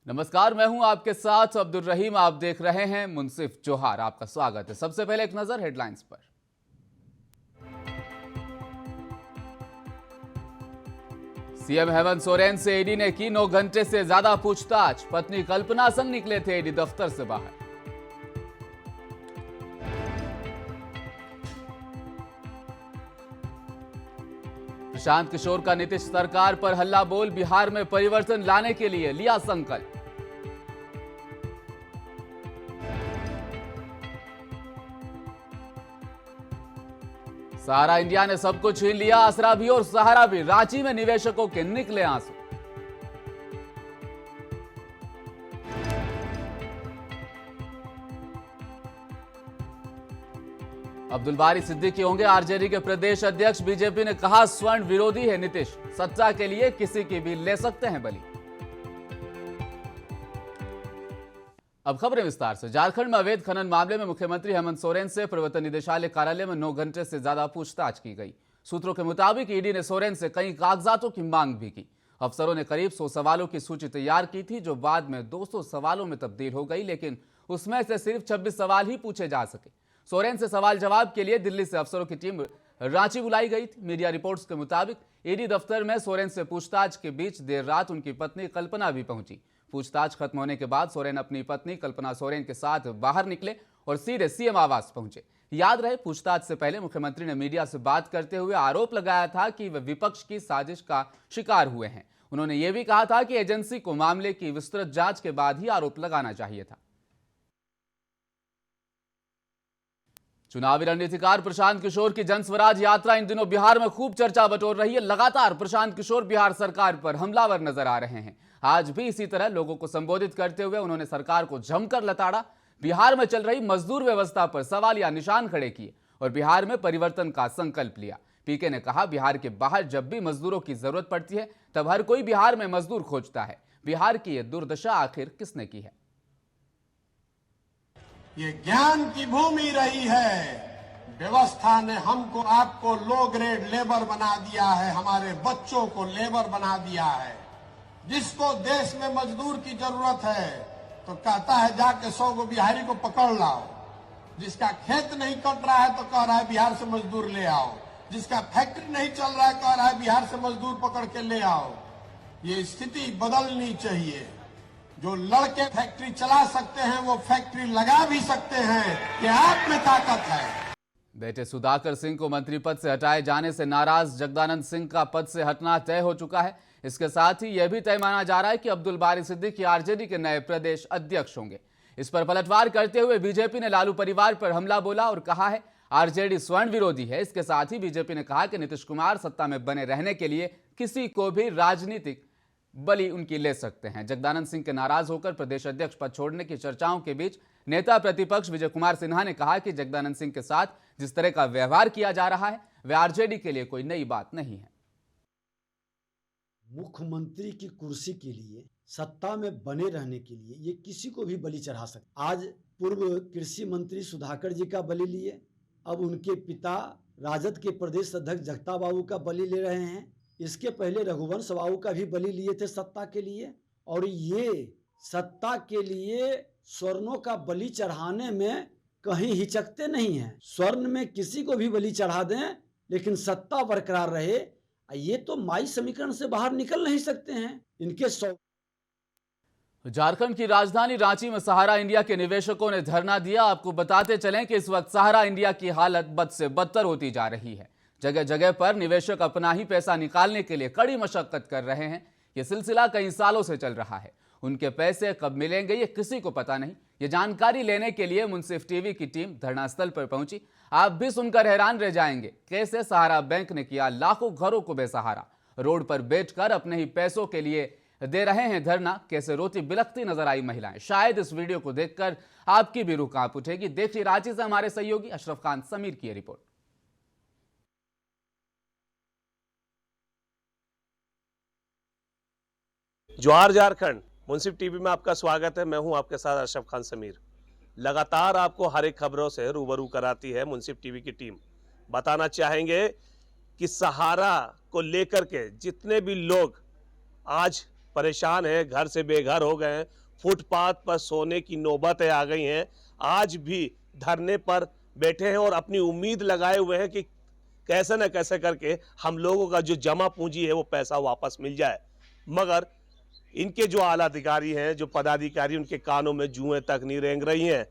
नमस्कार, मैं हूं आपके साथ अब्दुल रहीम। आप देख रहे हैं मुंसिफ जोहार। आपका स्वागत है। सबसे पहले एक नजर हेडलाइंस पर। सीएम हेमंत सोरेन से ईडी ने की 9 घंटे से ज्यादा पूछताछ। पत्नी कल्पना संग निकले थे ईडी दफ्तर से बाहर। प्रशांत किशोर का नीतीश सरकार पर हल्ला बोल। बिहार में परिवर्तन लाने के लिए लिया संकल्प। सहारा इंडिया ने सब कुछ छीन लिया। आसरा भी और सहारा भी। रांची में निवेशकों के निकले आंसू। अब्दुल बारी सिद्दीकी होंगे आरजेडी के प्रदेश अध्यक्ष। बीजेपी ने कहा स्वर्ण विरोधी है नीतीश, सत्ता के लिए किसी की भी ले सकते हैं बलि। अब खबरें विस्तार से। झारखंड में अवैध खनन मामले में मुख्यमंत्री हेमंत सोरेन से प्रवर्तन निदेशालय कार्यालय में 9 घंटे से ज्यादा पूछताछ की गई। सूत्रों के मुताबिक ईडी ने सोरेन से कई कागजातों की मांग भी की। अफसरों ने करीब 100 सवालों की सूची तैयार की थी, जो बाद में 200 सवालों में तब्दील हो गई, लेकिन उसमें से सिर्फ 26 सवाल ही पूछे जा सके। सोरेन से सवाल जवाब के लिए दिल्ली से अफसरों की टीम रांची बुलाई गई थी। मीडिया रिपोर्ट्स के मुताबिक ईडी दफ्तर में सोरेन से पूछताछ के बीच देर रात उनकी पत्नी कल्पना भी पहुंची। पूछताछ खत्म होने के बाद सोरेन अपनी पत्नी कल्पना सोरेन के साथ बाहर निकले और सीधे सीएम आवास पहुंचे। याद रहे, पूछताछ से पहले मुख्यमंत्री ने मीडिया से बात करते हुए आरोप लगाया था कि वे विपक्ष की साजिश का शिकार हुए हैं। उन्होंने यह भी कहा था कि एजेंसी को मामले की विस्तृत जांच के बाद ही आरोप लगाना चाहिए था। चुनावी रणनीतिकार प्रशांत किशोर की जन स्वराज यात्रा इन दिनों बिहार में खूब चर्चा बटोर रही है। लगातार प्रशांत किशोर बिहार सरकार पर हमलावर नजर आ रहे हैं। आज भी इसी तरह लोगों को संबोधित करते हुए उन्होंने सरकार को जमकर लताड़ा। बिहार में चल रही मजदूर व्यवस्था पर सवालिया निशान खड़े किए और बिहार में परिवर्तन का संकल्प लिया। पीके ने कहा, बिहार के बाहर जब भी मजदूरों की जरूरत पड़ती है तब हर कोई बिहार में मजदूर खोजता है। बिहार की यह दुर्दशा आखिर किसने की है? ये ज्ञान की भूमि रही है। व्यवस्था ने हमको आपको लो ग्रेड लेबर बना दिया है, हमारे बच्चों को लेबर बना दिया है। जिसको देश में मजदूर की जरूरत है तो कहता है जाके 100 गो बिहारी को पकड़ लाओ। जिसका खेत नहीं कट रहा है तो कह रहा है बिहार से मजदूर ले आओ। जिसका फैक्ट्री नहीं चल रहा है कह रहा है बिहार से मजदूर पकड़ के ले आओ। ये स्थिति बदलनी चाहिए। जो लड़के फैक्ट्री चला सकते हैं वो फैक्ट्री लगा भी सकते हैं। कि आप में ताकत है। बेटे सुधाकर सिंह को मंत्री पद से हटाए जाने से नाराज जगदानंद सिंह का पद से हटना तय हो चुका है। इसके साथ ही यह भी तय माना जा रहा है कि अब्दुल बारी सिद्दीकी आरजेडी के नए प्रदेश अध्यक्ष होंगे। इस पर पलटवार करते हुए बीजेपी ने लालू परिवार पर हमला बोला और कहा है आरजेडी स्वर्ण विरोधी है। इसके साथ ही बीजेपी ने कहा कि नीतीश कुमार सत्ता में बने रहने के लिए किसी को भी राजनीतिक बलि उनकी ले सकते हैं। जगदानंद सिंह के नाराज होकर प्रदेश अध्यक्ष पद छोड़ने की चर्चाओं के बीच नेता प्रतिपक्ष विजय कुमार सिन्हा ने कहा कि जगदानंद सिंह के साथ जिस तरह का व्यवहार किया जा रहा है वह आरजेडी के लिए कोई नई बात नहीं है। मुख्यमंत्री की कुर्सी के लिए, सत्ता में बने रहने के लिए ये किसी को भी बलि चढ़ा सकता। आज पूर्व कृषि मंत्री सुधाकर जी का बलि लिए, अब उनके पिता राजद के प्रदेश अध्यक्ष जगता बाबू का बलि ले रहे हैं। इसके पहले रघुवंश बाबू का भी बलि लिए थे सत्ता के लिए। और ये सत्ता के लिए स्वर्णों का बलि चढ़ाने में कहीं हिचकते नहीं हैं। स्वर्ण में किसी को भी बलि चढ़ा दें लेकिन सत्ता बरकरार रहे, ये तो माई समीकरण से बाहर निकल नहीं सकते हैं। इनके झारखंड की राजधानी रांची में सहारा इंडिया के निवेशकों ने धरना दिया। आपको बताते चलें कि इस वक्त सहारा इंडिया की हालत बद से बदतर होती जा रही है। जगह जगह पर निवेशक अपना ही पैसा निकालने के लिए कड़ी मशक्कत कर रहे हैं। यह सिलसिला कई सालों से चल रहा है। उनके पैसे कब मिलेंगे ये किसी को पता नहीं। ये जानकारी लेने के लिए मुंसिफ टीवी की टीम धरनास्थल पर पहुंची। आप भी सुनकर हैरान रह जाएंगे कैसे सहारा बैंक ने किया लाखों घरों को बेसहारा। रोड पर बैठकर अपने ही पैसों के लिए दे रहे हैं धरना। कैसे रोती बिलखती नजर आई महिलाएं। शायद इस वीडियो को देखकर आपकी भी रूह कांप उठेगी। देखिए रांची से हमारे सहयोगी अशरफ खान समीर की रिपोर्ट। जोहार झारखंड, मुंसिफ टीवी में आपका स्वागत है। मैं हूं आपके साथ अशरफ खान समीर। लगातार आपको हर एक खबरों से रूबरू कराती है मुंसिफ टीवी की टीम। बताना चाहेंगे कि सहारा को लेकर के जितने भी लोग आज परेशान हैं, घर से बेघर हो गए हैं, फुटपाथ पर सोने की नौबतें आ गई हैं, आज भी धरने पर बैठे हैं और अपनी उम्मीद लगाए हुए हैं कि कैसे न कैसे करके हम लोगों का जो जमा पूंजी है वो पैसा वापस मिल जाए। मगर इनके जो आला अधिकारी हैं, जो पदाधिकारी, उनके कानों में जुएं तक नहीं रेंग रही हैं।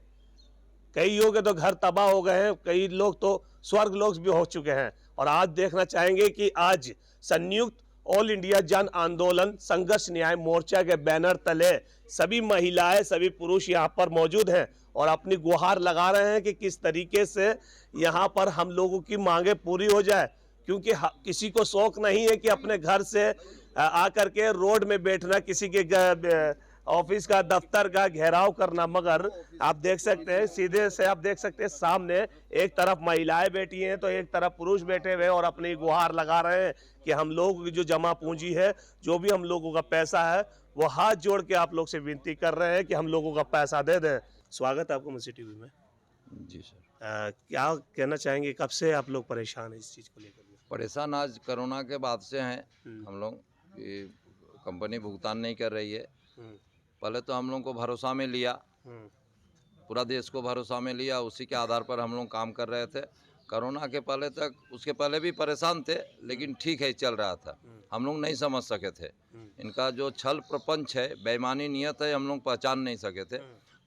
कई लोग के तो घर तबाह हो गए हैं, कई लोग तो स्वर्ग लोक भी हो चुके हैं। और आज देखना चाहेंगे कि आज संयुक्त ऑल इंडिया जन आंदोलन संघर्ष न्याय मोर्चा के बैनर तले सभी महिलाएं, सभी पुरुष यहाँ पर मौजूद हैं और अपनी गुहार लगा रहे हैं कि किस तरीके से यहाँ पर हम लोगों की मांगे पूरी हो जाए, क्योंकि किसी को शौक नहीं है कि अपने घर से आकर के रोड में बैठना, किसी के ऑफिस का, दफ्तर का घेराव करना। मगर आप देख सकते हैं, सीधे से आप देख सकते हैं सामने एक तरफ महिलाएं बैठी हैं तो एक तरफ पुरुष बैठे हुए और अपनी गुहार लगा रहे हैं कि हम लोगों की जो जमा पूंजी है, जो भी हम लोगों का पैसा है, वो हाथ जोड़ के आप लोग से विनती कर रहे हैं कि हम लोगों का पैसा दे दें। स्वागत है आपको मुंशी टीवी में। जी सर। क्या कहना चाहेंगे, कब से आप लोग परेशान हैं इस चीज़ को लेकर? परेशान आज कोरोना के बाद से हैं हम लोग। कंपनी भुगतान नहीं कर रही है। पहले तो हम लोग को भरोसा में लिया, पूरा देश को भरोसा में लिया, उसी के आधार पर हम लोग काम कर रहे थे। कोरोना के पहले तक, उसके पहले भी परेशान थे, लेकिन ठीक है, चल रहा था। हम लोग नहीं समझ सके थे इनका जो छल प्रपंच है, बेईमानी नियत है, हम लोग पहचान नहीं सके थे।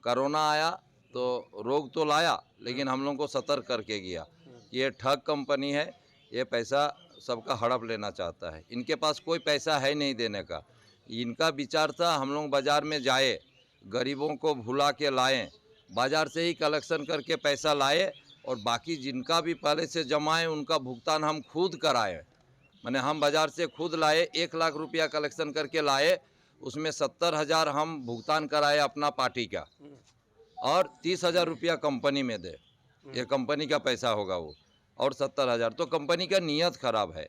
कोरोना आया तो रोग तो लाया, लेकिन हम लोग को सतर्क करके गया कि ये ठग कंपनी है, ये पैसा सबका हड़प लेना चाहता है, इनके पास कोई पैसा है नहीं देने का। इनका विचार था हम लोग बाज़ार में जाए, गरीबों को भुला के लाएं, बाज़ार से ही कलेक्शन करके पैसा लाए और बाकी जिनका भी पहले से जमा है उनका भुगतान हम खुद कराएं। माने हम बाज़ार से खुद लाए, 1 लाख रुपया कलेक्शन करके लाए, उसमें 70,000 हम भुगतान कराए अपना पार्टी का और 30,000 रुपया कंपनी में दे, ये कंपनी का पैसा होगा वो, और 70,000। तो कंपनी का नीयत ख़राब है।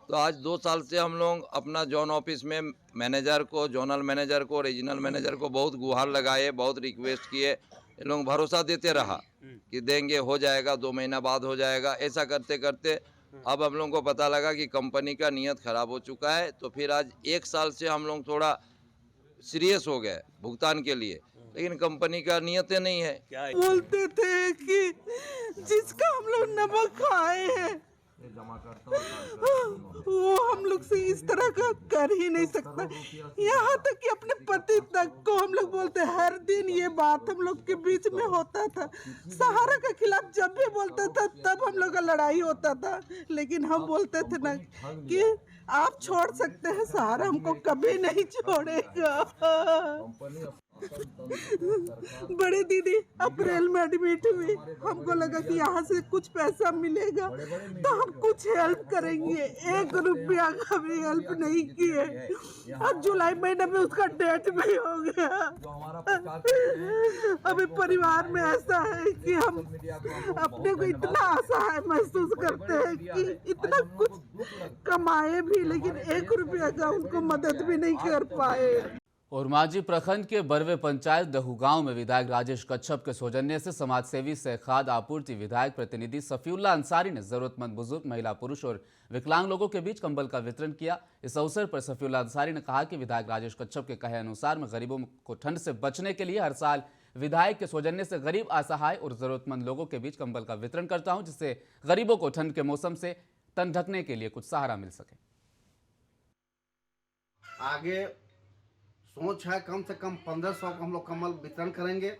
तो आज 2 साल से हम लोग अपना जोन ऑफिस में मैनेजर को, जोनल मैनेजर को, रीजनल मैनेजर को बहुत गुहार लगाए, बहुत रिक्वेस्ट किए। ये लोग भरोसा देते रहा कि देंगे, हो जाएगा, 2 महीना बाद हो जाएगा। ऐसा करते करते अब हम लोगों को पता लगा कि कंपनी का नीयत ख़राब हो चुका है। तो फिर आज 1 साल से हम लोग थोड़ा सीरियस हो गए भुगतान के लिए, लेकिन कंपनी का नीयत नहीं है। क्या है? बोलते थे कि जिसका हम लोग नमक खाए हैं वो हम लोग से इस तरह का कर ही नहीं सकता। यहाँ तक कि अपने पति तक को हम लोग बोलते, हर दिन ये बात हम लोग के बीच में होता था। सहारा के खिलाफ जब भी बोलता था तब हम लोग का लड़ाई होता था, लेकिन हम बोलते थे ना कि आप छोड़ सकते हैं, सहारा हमको कभी नहीं छोड़ेगा। बड़ी दीदी अप्रैल में एडमिट हुई, हमको लगा कि यहाँ से कुछ पैसा मिलेगा तो हम कुछ हेल्प करेंगे, 1 रुपया का भी हेल्प नहीं किए। अब जुलाई महीने में उसका डेट भी हो गया। अभी परिवार में ऐसा है कि हम अपने को इतना असहाय महसूस करते हैं कि इतना कुछ कमाए भी, लेकिन 1 रुपया का उनको मदद भी नहीं कर पाए। और मांझी प्रखंड के बरवे पंचायत दहू गांव में विधायक राजेश कच्छप के सौजन्य से समाजसेवी सह खाद्य आपूर्ति विधायक प्रतिनिधि सफीउल्लाह अंसारी ने जरूरतमंद बुजुर्ग, महिला, पुरुष और विकलांग लोगों के बीच कंबल का वितरण किया। इस अवसर पर सफीउल्लाह अंसारी ने कहा कि विधायक राजेश कच्छप के कहे अनुसार मैं गरीबों को ठंड से बचने के लिए हर साल विधायक के सौजन्य से गरीब, असहाय और जरूरतमंद लोगों के बीच कंबल का वितरण करता हूँ, जिससे गरीबों को ठंड के मौसम से तन ढकने के लिए कुछ सहारा मिल सके। आगे सोच है कम से कम 1500 को हम लोग कम्बल वितरण करेंगे।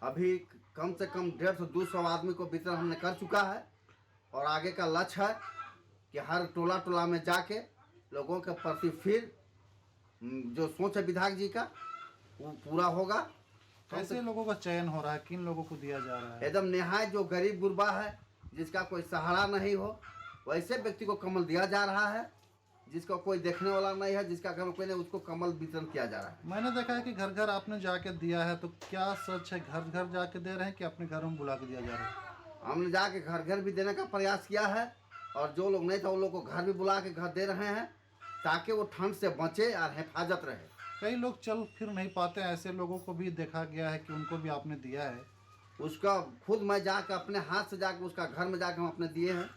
अभी कम से कम 150-200 आदमी को वितरण हमने कर चुका है और आगे का लक्ष्य है कि हर टोला टोला में जाके लोगों के प्रति फिर जो सोच है विधायक जी का वो पूरा होगा। कैसे लोगों का चयन हो रहा है, किन लोगों को दिया जा रहा है? एकदम निहायत जो गरीब गुरबा है, जिसका कोई सहारा नहीं हो, वैसे व्यक्ति को कम्बल दिया जा रहा है। जिसका कोई देखने वाला नहीं है, जिसका घर में कोई नहीं, उसको कम्बल वितरण किया जा रहा है। मैंने देखा है कि घर घर आपने जाके दिया है, तो क्या सच है घर घर जाके दे रहे हैं कि अपने घरों में बुला के दिया जा रहा है? हमने जाके घर घर भी देने का प्रयास किया है और जो लोग नहीं थे उन लोग को घर भी बुला के घर दे रहे हैं ताकि वो ठंड से बचे और हिफाजत रहे। कई लोग चल फिर नहीं पाते, ऐसे लोगों को भी देखा गया है कि उनको भी आपने दिया है। उसका खुद मैं जाकर अपने हाथ से जाकर उसका घर में जाकर हम अपने दिए हैं।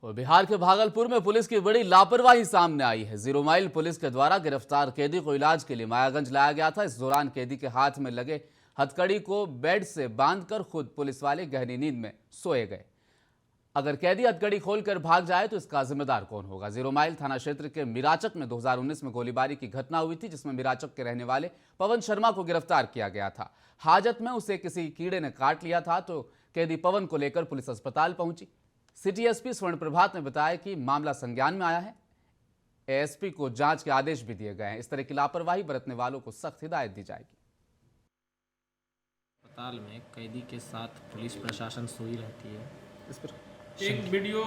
और बिहार के भागलपुर में पुलिस की बड़ी लापरवाही सामने आई है। 0 माइल पुलिस के द्वारा गिरफ्तार कैदी को इलाज के लिए मायागंज लाया गया था। इस दौरान कैदी के हाथ में लगे हथकड़ी को बेड से बांधकर खुद पुलिस वाले गहरी नींद में सोए गए। अगर कैदी हथकड़ी खोलकर भाग जाए तो इसका जिम्मेदार कौन होगा? 0 माइल थाना क्षेत्र के मिराचक में 2019 में गोलीबारी की घटना हुई थी, जिसमें मिराचक के रहने वाले पवन शर्मा को गिरफ्तार किया गया था। हाजत में उसे किसी कीड़े ने काट लिया था तो कैदी पवन को लेकर पुलिस अस्पताल पहुंची। सिटी एसपी स्वर्ण प्रभात ने बताया कि मामला संज्ञान में आया है। एएसपी को जांच के आदेश भी दिए गए हैं। इस तरह की लापरवाही बरतने वालों को सख्त हिदायत दी जाएगी। अस्पताल में कैदी के साथ पुलिस प्रशासन सोई रहती है। इस पर एक वीडियो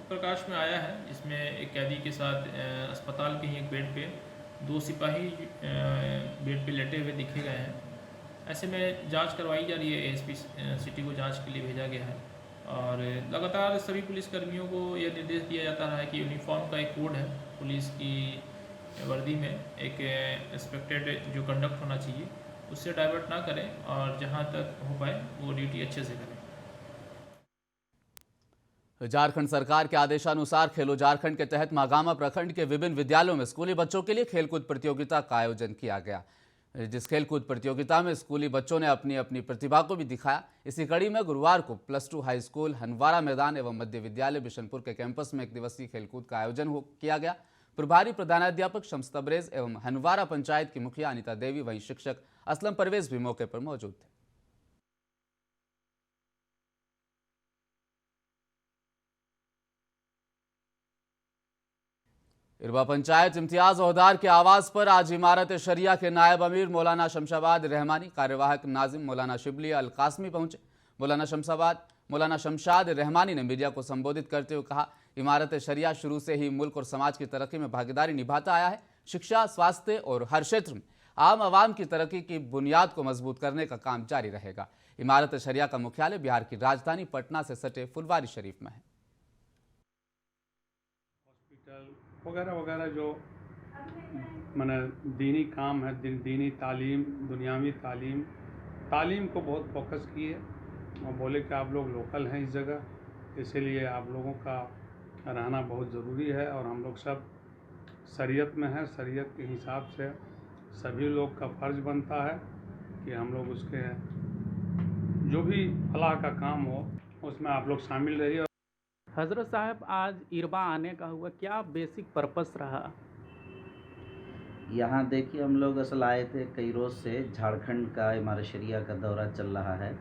प्रकाश में आया है, इसमें एक कैदी के साथ अस्पताल के ही एक बेड पे 2 सिपाही बेड पे लेटे हुए दिखे गए हैं। ऐसे में जांच करवाई जा रही है। एएसपी सिटी को जांच के लिए भेजा गया है और लगातार सभी पुलिसकर्मियों को यह निर्देश दिया जाता रहा है कि यूनिफॉर्म का एक कोड है, पुलिस की वर्दी में एक एक्सपेक्टेड जो कंडक्ट होना चाहिए उससे डाइवर्ट ना करें और जहां तक हो पाए वो ड्यूटी अच्छे से करें। झारखंड सरकार के आदेशानुसार खेलो झारखंड के तहत महागामा प्रखंड के विभिन्न विद्यालयों में स्कूली बच्चों के लिए खेलकूद प्रतियोगिता का आयोजन किया गया। जिस खेलकूद प्रतियोगिता में स्कूली बच्चों ने अपनी अपनी प्रतिभा को भी दिखाया। इसी कड़ी में गुरुवार को +2 हाई स्कूल हनवारा मैदान एवं मध्य विद्यालय बिशनपुर के कैंपस में 1 दिवसीय खेलकूद का आयोजन किया गया। प्रभारी प्रधानाध्यापक शम्स तबरेज एवं हनवारा पंचायत की मुखिया अनिता देवी, वहीं शिक्षक असलम परवेज भी मौके पर मौजूद थे। इरवा पंचायत इम्तियाज ओहदार के आवास पर आज इमारत शरिया के नायब अमीर मौलाना शमशाबाद रहमानी, कार्यवाहक नाजिम मौलाना शिबली अल कासमी पहुंचे। मौलाना शमशाद रहमानी ने मीडिया को संबोधित करते हुए कहा, इमारत शरिया शुरू से ही मुल्क और समाज की तरक्की में भागीदारी निभाता आया है। शिक्षा, स्वास्थ्य और हर क्षेत्र में आम आवाम की तरक्की की बुनियाद को मजबूत करने का काम जारी रहेगा। इमारत शरिया का मुख्यालय बिहार की राजधानी पटना से सटे फुलवारी शरीफ में है। वगैरह वगैरह जो माने दीनी काम है, दीनी तालीम, दुनियावी तालीम को बहुत फोकस किए और बोले कि आप लोग लोकल हैं इस जगह, इसीलिए आप लोगों का रहना बहुत ज़रूरी है और हम लोग सब शरीयत में हैं। शरीयत के हिसाब से सभी लोग का फ़र्ज़ बनता है कि हम लोग उसके जो भी फलाह का काम हो उसमें आप लोग शामिल रहिए। हज़रत साहब, आज इरवा आने का हुआ, क्या बेसिक पर्पस रहा? यहाँ देखिए, हम लोग असल आए थे कई रोज़ से। झारखंड का इमारत शरिया का दौरा चल रहा है,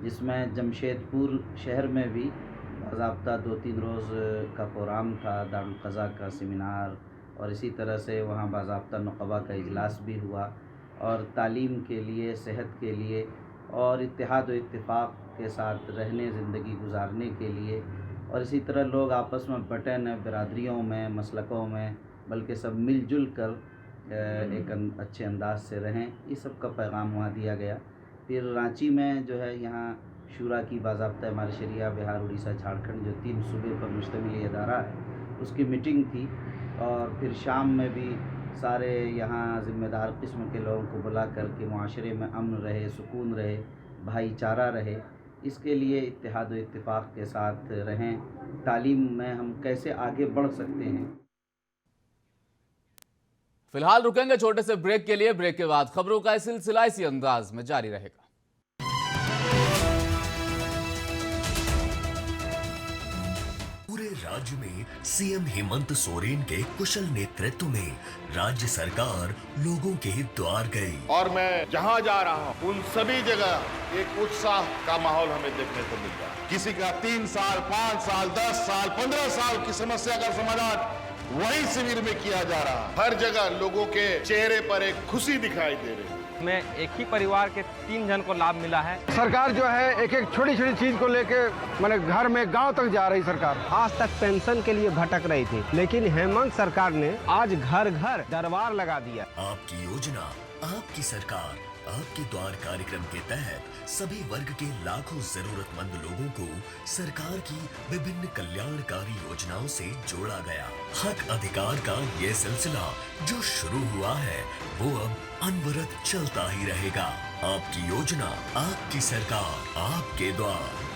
जिसमें जमशेदपुर शहर में भी बाज़ाब्ता 2-3 रोज़ का प्रोग्राम था, दारुल क़ज़ा का सेमिनार, और इसी तरह से वहाँ बाज़ाब्ता नुक़बा का इजलास भी हुआ और तालीम के लिए, सेहत के लिए और इत्तेहाद व इत्तिफ़ाक़ के साथ रहने, ज़िंदगी गुजारने के लिए, और इसी तरह लोग आपस में बटे न बिरादरियों में, मसलकों में, बल्कि सब मिलजुल कर एक अच्छे अंदाज से रहें, इस सब का पैगाम वहाँ दिया गया। फिर रांची में जो है यहाँ शूरा की बाज़ाब्ता इमारत शरिया बिहार, उड़ीसा, झारखंड जो 3 सूबे पर मुश्तमिल इदारा है, उसकी मीटिंग थी। और फिर शाम में भी सारे यहाँ ज़िम्मेदार किस्म के लोगों को बुला कर के मुआशरे में अमन रहे, सुकून रहे, भाईचारा रहे, इसके लिए इत्तेहाद व इत्तिफ़ाक़ के साथ रहें। तालीम में हम कैसे आगे बढ़ सकते हैं। फिलहाल रुकेंगे छोटे से ब्रेक के लिए। ब्रेक के बाद खबरों का सिलसिला इसी अंदाज में जारी रहेगा। पूरे राज्य में सीएम हेमंत सोरेन के कुशल नेतृत्व में राज्य सरकार लोगों के द्वार गई और मैं जहां जा रहा हूं उन सभी जगह एक उत्साह का माहौल हमें देखने को मिल रहा है। किसी का 3 साल, 5 साल, 10 साल, 15 साल की समस्या का समाधान वही शिविर में किया जा रहा है। हर जगह लोगों के चेहरे पर एक खुशी दिखाई दे रही है। में एक ही परिवार के 3 जन को लाभ मिला है। सरकार जो है एक एक छोटी छोटी चीज को लेके माने घर में गांव तक जा रही सरकार। आज तक पेंशन के लिए भटक रही थी, लेकिन हेमंत सरकार ने आज घर घर दरबार लगा दिया। आपकी योजना, आपकी सरकार, आपके द्वार कार्यक्रम के तहत सभी वर्ग के लाखों जरूरतमंद लोगों को सरकार की विभिन्न कल्याणकारी योजनाओं से जोड़ा गया। हक अधिकार का ये सिलसिला जो शुरू हुआ है वो अब अनवरत चलता ही रहेगा। आपकी योजना, आपकी सरकार, आपके द्वार।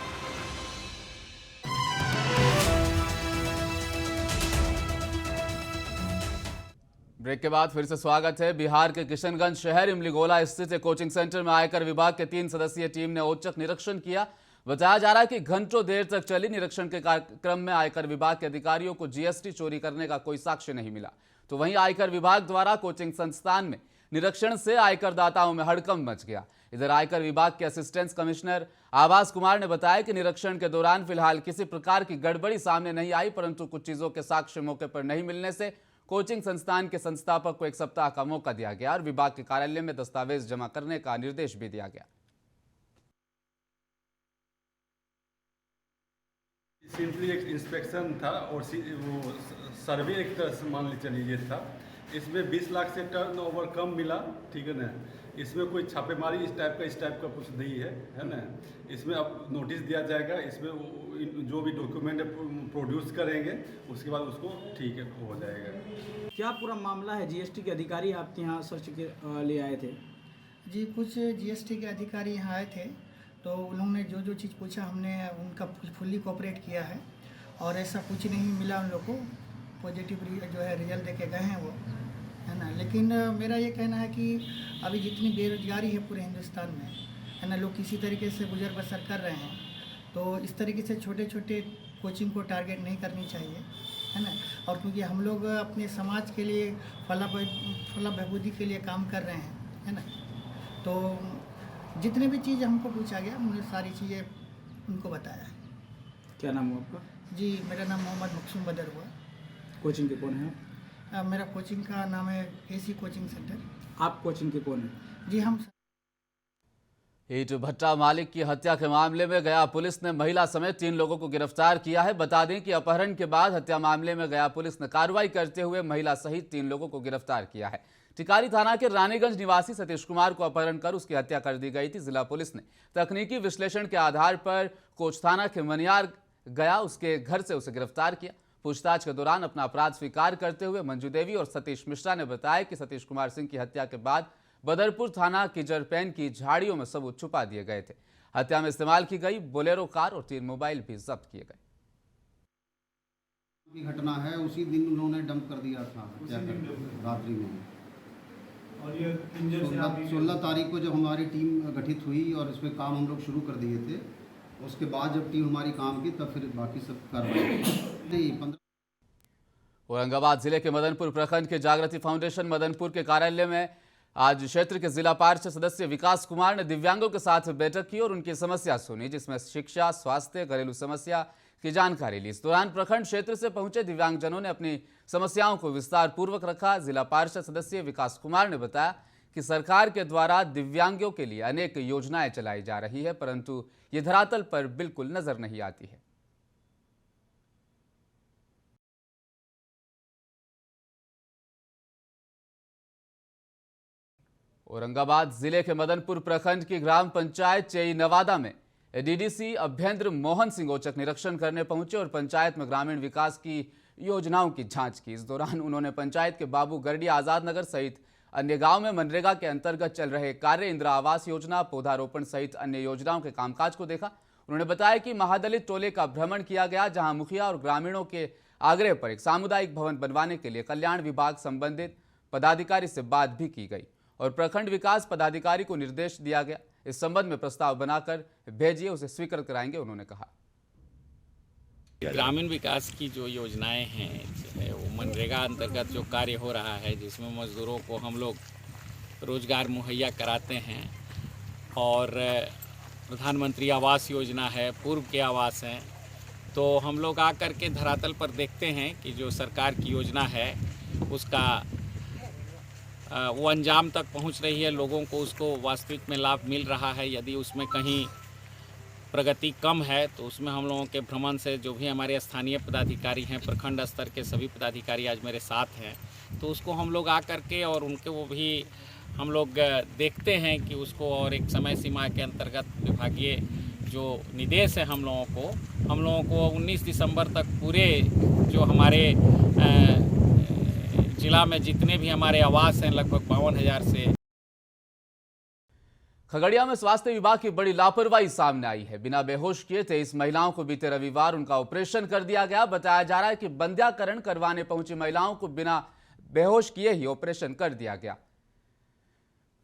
ब्रेक के बाद फिर से स्वागत है। बिहार के किशनगंज शहर इमलीगोला स्थित एक कोचिंग सेंटर में आयकर विभाग के 3 सदस्यीय टीम ने औचक निरीक्षण किया। बताया जा रहा है कि घंटों देर तक चली निरीक्षण के कार्यक्रम में आयकर विभाग के अधिकारियों को जीएसटी चोरी करने का कोई साक्ष्य नहीं मिला। तो वहीं आयकर विभाग द्वारा कोचिंग संस्थान में निरीक्षण से आयकरदाताओं में हड़कंप मच गया। इधर आयकर विभाग के असिस्टेंट कमिश्नर आवास कुमार ने बताया कि निरीक्षण के दौरान फिलहाल किसी प्रकार की गड़बड़ी सामने नहीं आई, परंतु कुछ चीजों के साक्ष्य मौके पर नहीं मिलने से कोचिंग संस्थान के संस्थापक को 1 सप्ताह का मौका दिया गया और विभाग के कार्यालय में दस्तावेज जमा करने का निर्देश भी दिया गया। सिंपली एक इंस्पेक्शन था और वो सर्वे एक तरह से मान लीजिए था। इसमें 20 लाख से टर्न ओवर कम मिला, ठीक है ना। इसमें कोई छापेमारी इस टाइप का कुछ नहीं है ना। इसमें अब नोटिस दिया जाएगा, इसमें जो भी डॉक्यूमेंट प्रोड्यूस करेंगे उसके बाद उसको ठीक है हो जाएगा। क्या पूरा मामला है? जीएसटी के अधिकारी आपके यहाँ सर्च के लिए आए थे? जी, कुछ जीएसटी के अधिकारी यहाँ आए थे, तो उन्होंने जो चीज़ पूछा हमने उनका फुल्ली कोऑपरेट किया है और ऐसा कुछ नहीं मिला उन लोग को। पॉजिटिव जो है रिजल्ट देके गए हैं वो, है ना। लेकिन मेरा ये कहना है कि अभी जितनी बेरोजगारी है पूरे हिंदुस्तान में, है ना, लोग किसी तरीके से गुजर बसर कर रहे हैं, तो इस तरीके से छोटे छोटे कोचिंग को टारगेट नहीं करनी चाहिए, है ना। और क्योंकि हम लोग अपने समाज के लिए फला बहबूदी के लिए काम कर रहे हैं, है ना, तो जितने भी चीज़ हमको पूछा गया हमने सारी चीज़ें उनको बताया है। क्या नाम हुआ आपका? जी, मेरा नाम मोहम्मद मकसूम बदर हुआ। कोचिंग के कौन है? मेरा कोचिंग का नाम है केसी कोचिंग सेंटर। आप कोचिंग के कौन हैं? जी, हम ईंट भट्टा मालिक की हत्या के मामले में गया पुलिस ने महिला समेत 3 लोगों को गिरफ्तार किया है। बता दें कि अपहरण के बाद हत्या मामले में गया पुलिस ने कार्रवाई करते हुए महिला सहित 3 लोगों को गिरफ्तार किया है। टिकारी थाना के रानीगंज निवासी सतीश कुमार को अपहरण कर उसकी हत्या कर दी गई थी। जिला पुलिस ने तकनीकी विश्लेषण के आधार पर कोच थाना के मनियार गया उसके घर से उसे गिरफ्तार किया। पूछताछ के दौरान अपना अपराध स्वीकार करते हुए मंजू देवी और सतीश मिश्रा ने बताया कि सतीश कुमार सिंह की हत्या के बाद बदरपुर थाना की जरपैन की झाड़ियों में सबूत छुपा दिए गए थे। हत्या में इस्तेमाल की गई बोलेरो कार और 3 मोबाइल भी जब्त किए गए। घटना है, उसी दिन उन्होंने डंप कर दिया था रात्रि में। और ये 16 तारीख को जब हमारी टीम गठित हुई और इसमें काम हम लोग शुरू कर दिए थे, उसके बाद जब टीम हमारी काम की तब फिर बाकी सब कार्रवाई। औरंगाबाद जिले के मदनपुर प्रखंड के जागृति फाउंडेशन मदनपुर के कार्यालय में आज क्षेत्र के जिला पार्षद सदस्य विकास कुमार ने दिव्यांगों के साथ बैठक की और उनकी समस्या सुनी, जिसमें शिक्षा, स्वास्थ्य, घरेलू समस्या की जानकारी ली। इस दौरान प्रखंड क्षेत्र से पहुंचे दिव्यांगजनों ने अपनी समस्याओं को विस्तार पूर्वक रखा। जिला पार्षद सदस्य विकास कुमार ने बताया कि सरकार के द्वारा दिव्यांगों के लिए अनेक योजनाएं चलाई जा रही है, परंतु ये धरातल पर बिल्कुल नजर नहीं आती है। औरंगाबाद जिले के मदनपुर प्रखंड की ग्राम पंचायत चेई नवादा में डीडीसी अभ्येंद्र मोहन सिंह औचक निरीक्षण करने पहुंचे और पंचायत में ग्रामीण विकास की योजनाओं की जांच की। इस दौरान उन्होंने पंचायत के बाबू गरडी आजाद नगर सहित अन्य गांव में मनरेगा के अंतर्गत चल रहे कार्य, इंदिरा आवास योजना, पौधारोपण सहित अन्य योजनाओं के कामकाज को देखा। उन्होंने बताया कि महादलित टोले का भ्रमण किया गया, जहां मुखिया और ग्रामीणों के आग्रह पर एक सामुदायिक भवन बनवाने के लिए कल्याण विभाग संबंधित पदाधिकारी से बात भी की गई और प्रखंड विकास पदाधिकारी को निर्देश दिया गया इस संबंध में प्रस्ताव बनाकर भेजिए, उसे स्वीकृत कराएंगे। उन्होंने कहा ग्रामीण विकास की जो योजनाएं हैं वो मनरेगा अंतर्गत जो कार्य हो रहा है, जिसमें मजदूरों को हम लोग रोजगार मुहैया कराते हैं और प्रधानमंत्री आवास योजना है, पूर्व के आवास हैं, तो हम लोग आकर के धरातल पर देखते हैं कि जो सरकार की योजना है उसका वो अंजाम तक पहुंच रही है, लोगों को उसको वास्तविक में लाभ मिल रहा है। यदि उसमें कहीं प्रगति कम है तो उसमें हम लोगों के भ्रमण से जो भी हमारे स्थानीय पदाधिकारी हैं, प्रखंड स्तर के सभी पदाधिकारी आज मेरे साथ हैं, तो उसको हम लोग आकर के और उनके वो भी हम लोग देखते हैं कि उसको और एक समय सीमा के अंतर्गत विभागीय जो निर्देश है हम लोगों को 19 दिसंबर तक पूरे जो हमारे जिला में जितने भी हमारे आवास हैं लगभग 52,000 से। खगड़िया में स्वास्थ्य विभाग की बड़ी लापरवाही सामने आई है। बिना बेहोश किए 23 महिलाओं को बीते रविवार उनका ऑपरेशन कर दिया गया। बताया जा रहा है कि बंध्याकरण करवाने पहुंची महिलाओं को बिना बेहोश किए ही ऑपरेशन कर दिया गया।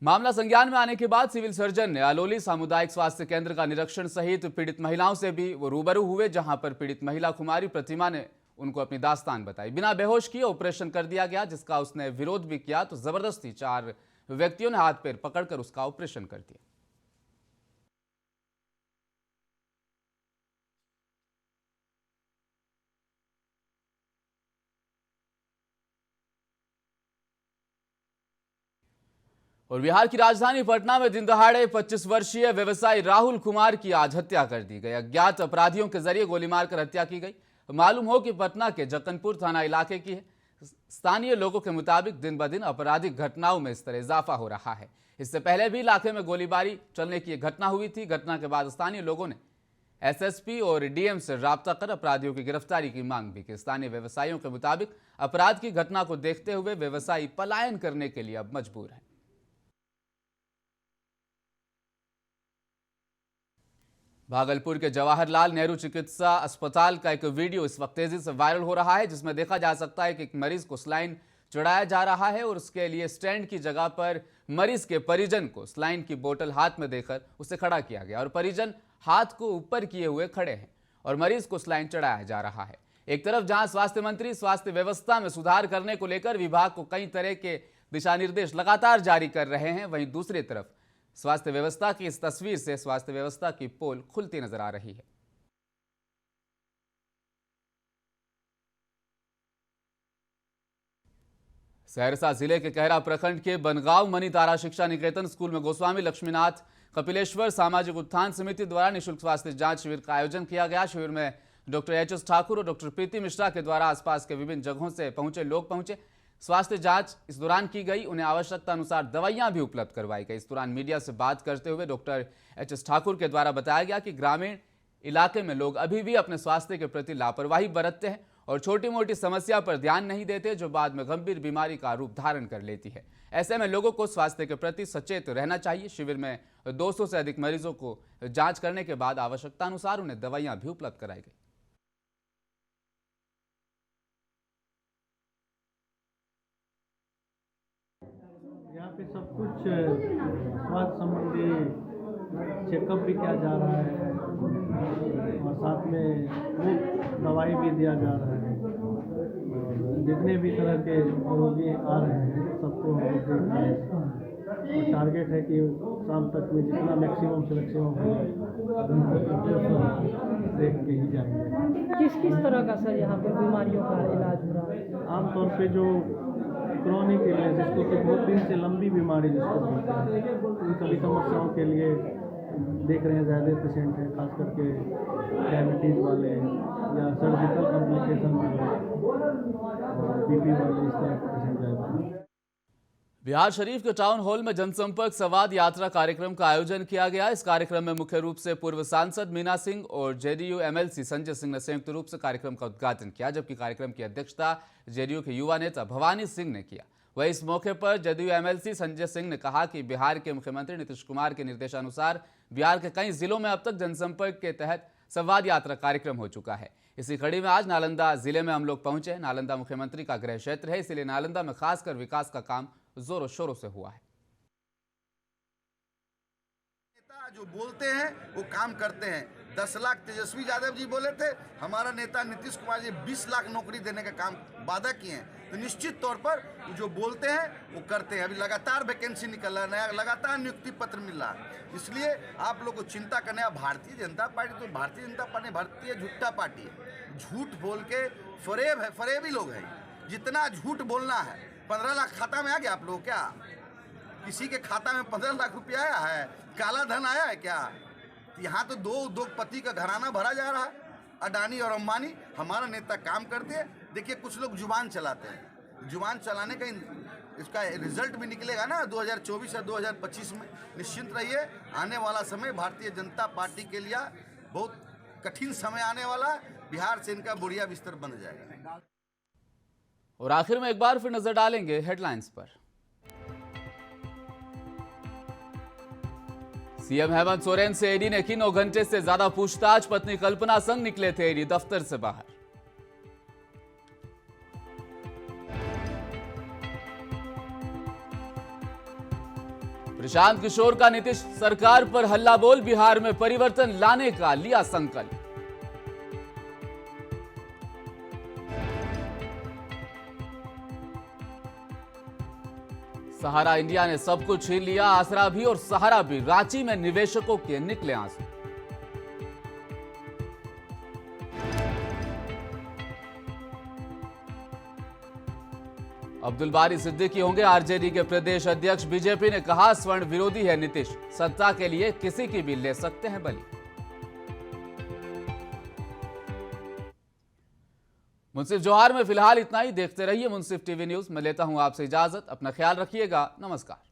मामला संज्ञान में आने के बाद सिविल सर्जन ने अलोली सामुदायिक स्वास्थ्य केंद्र का निरीक्षण सहित पीड़ित महिलाओं से भी वो रूबरू हुए, जहां पर पीड़ित महिला कुमारी प्रतिमा ने उनको अपनी दास्तान बताई। बिना बेहोश किए ऑपरेशन कर दिया गया, जिसका उसने विरोध भी किया तो जबरदस्ती 4 व्यक्तियों ने हाथ पैर पकड़कर उसका ऑपरेशन कर दिया। और बिहार की राजधानी पटना में दिन दहाड़े 25 वर्षीय व्यवसायी राहुल कुमार की आज हत्या कर दी गई। अज्ञात अपराधियों के जरिए गोली मारकर हत्या की गई। मालूम हो कि पटना के जक्कनपुर थाना इलाके की है। स्थानीय लोगों के मुताबिक दिन ब दिन आपराधिक घटनाओं में इस तरह इजाफा हो रहा है। इससे पहले भी इलाके में गोलीबारी चलने की घटना हुई थी। घटना के बाद स्थानीय लोगों ने एसएसपी और डीएम से राब्ता कर अपराधियों की गिरफ्तारी की मांग भी की। स्थानीय व्यवसायियों के मुताबिक अपराध की घटना को देखते हुए व्यवसायी पलायन करने के लिए अब मजबूर है। भागलपुर के जवाहरलाल नेहरू चिकित्सा अस्पताल का एक वीडियो इस वक्त तेजी से वायरल हो रहा है, जिसमें देखा जा सकता है कि एक मरीज को सलाइन चढ़ाया जा रहा है और उसके लिए स्टैंड की जगह पर मरीज के परिजन को सलाइन की बोतल हाथ में देकर उसे खड़ा किया गया और परिजन हाथ को ऊपर किए हुए खड़े हैं और मरीज को सलाइन चढ़ाया जा रहा है। एक तरफ जहां स्वास्थ्य मंत्री स्वास्थ्य व्यवस्था में सुधार करने को लेकर विभाग को कई तरह के दिशा निर्देश लगातार जारी कर रहे हैं, वहीं दूसरी तरफ स्वास्थ्य व्यवस्था की इस तस्वीर से स्वास्थ्य व्यवस्था की पोल खुलती नजर आ रही है। सहरसा जिले के कहरा प्रखंड के बनगांव मनी तारा शिक्षा निकेतन स्कूल में गोस्वामी लक्ष्मीनाथ कपिलेश्वर सामाजिक उत्थान समिति द्वारा निःशुल्क स्वास्थ्य जांच शिविर का आयोजन किया गया। शिविर में डॉक्टर एच.एस. ठाकुर और डॉक्टर प्रीति मिश्रा के द्वारा आसपास के विभिन्न जगहों से लोग पहुंचे। स्वास्थ्य जांच इस दौरान की गई, उन्हें आवश्यकता अनुसार दवाइयां भी उपलब्ध करवाई गई। इस दौरान मीडिया से बात करते हुए डॉक्टर एच.एस. ठाकुर के द्वारा बताया गया कि ग्रामीण इलाके में लोग अभी भी अपने स्वास्थ्य के प्रति लापरवाही बरतते हैं और छोटी मोटी समस्या पर ध्यान नहीं देते, जो बाद में गंभीर बीमारी का रूप धारण कर लेती है। ऐसे में लोगों को स्वास्थ्य के प्रति सचेत रहना चाहिए। शिविर में 200 से अधिक मरीजों को जांच करने के बाद आवश्यकता अनुसार उन्हें दवाइयां भी उपलब्ध कराई गई। यहाँ पे सब कुछ स्वास्थ्य संबंधी चेकअप भी किया जा रहा है और साथ में मुफ्त दवाई भी दिया जा रहा है। जितने भी तरह के रोगी आ रहे हैं सबको हम लोग देख रहे हैं और टारगेट है कि शाम तक में जितना मैक्सिमम से मैक्सिमम देख के ही जाएंगे। किस किस तरह का सर यहाँ पे बीमारियों का इलाज हो रहा है? आमतौर पे जो क्रॉनिक इलनेस, जिसको कि बहुत दिन से लंबी बीमारी जिसको बोलते हैं, उन सभी समस्याओं के लिए देख रहे हैं। ज़्यादा पेशेंट हैं, खास करके डायबिटीज़ वाले या सर्जिकल कॉम्प्लिकेशन वाले और बीपी वाले, इस तरह के पेशेंट ज़्यादा। बिहार शरीफ के टाउन हॉल में जनसंपर्क संवाद यात्रा कार्यक्रम का आयोजन किया गया। इस कार्यक्रम में मुख्य रूप से पूर्व सांसद मीना सिंह और जेडीयू एमएलसी संजय सिंह ने संयुक्त रूप से कार्यक्रम का उद्घाटन किया, जबकि कार्यक्रम की अध्यक्षता जेडीयू के युवा नेता भवानी सिंह ने किया। वहीं इस मौके पर जेडीयू एमएलसी संजय सिंह ने कहा कि बिहार के मुख्यमंत्री नीतीश कुमार के निर्देशानुसार बिहार के कई जिलों में अब तक जनसंपर्क के तहत संवाद यात्रा कार्यक्रम हो चुका है। इसी कड़ी में आज नालंदा जिले में हम लोग पहुंचे। नालंदा मुख्यमंत्री का गृह क्षेत्र है, इसलिए नालंदा में खासकर विकास का काम जोरों शोरों से हुआ है। नेता जो बोलते हैं वो काम करते हैं। 10 लाख तेजस्वी यादव जी बोले थे, हमारा नेता नीतीश कुमार जी 20 लाख नौकरी देने का काम वादा किए हैं। तो निश्चित तौर पर जो बोलते हैं वो करते हैं। अभी लगातार वैकेंसी निकल रहा है, नया लगातार नियुक्ति पत्र मिल रहा है। इसलिए आप लोग को चिंता करने, भारतीय जनता पार्टी तो भारतीय जनता पार्टी भारतीय झूठा पार्टी है। झूठ बोल के फरेब है, फरेबी लोग हैं। जितना झूठ बोलना है। 15 लाख खाता में आ गया आप लोग क्या? किसी के खाता में 15 लाख रुपया आया है? काला धन आया है क्या? यहाँ तो 2 उद्योगपति का घराना भरा जा रहा है, अडानी और अंबानी। हमारा नेता काम करते हैं। देखिए कुछ लोग जुबान चलाते हैं, जुबान चलाने का इसका रिजल्ट भी निकलेगा ना 2024 या 2025 में। निश्चिंत रहिए, आने वाला समय भारतीय जनता पार्टी के लिए बहुत कठिन समय आने वाला। बिहार से इनका बुढ़िया बिस्तर बन जाएगा। और आखिर में एक बार फिर नजर डालेंगे हेडलाइंस पर। सीएम हेमंत सोरेन से ईडी ने की 9 घंटे से ज्यादा पूछताछ। पत्नी कल्पना संग निकले थे ईडी दफ्तर से बाहर। प्रशांत किशोर का नीतीश सरकार पर हल्ला बोल, बिहार में परिवर्तन लाने का लिया संकल्प। सहारा इंडिया ने सब कुछ छीन लिया, आसरा भी और सहारा भी, रांची में निवेशकों के निकले आंसू। अब्दुल बारी सिद्दीकी होंगे आरजेडी के प्रदेश अध्यक्ष। बीजेपी ने कहा स्वर्ण विरोधी है नीतीश, सत्ता के लिए किसी की भी ले सकते हैं बलि। मुंसिफ जौहर में फिलहाल इतना ही। देखते रहिए मुंसिफ टीवी न्यूज। मैं लेता हूं आपसे इजाजत। अपना ख्याल रखिएगा। नमस्कार।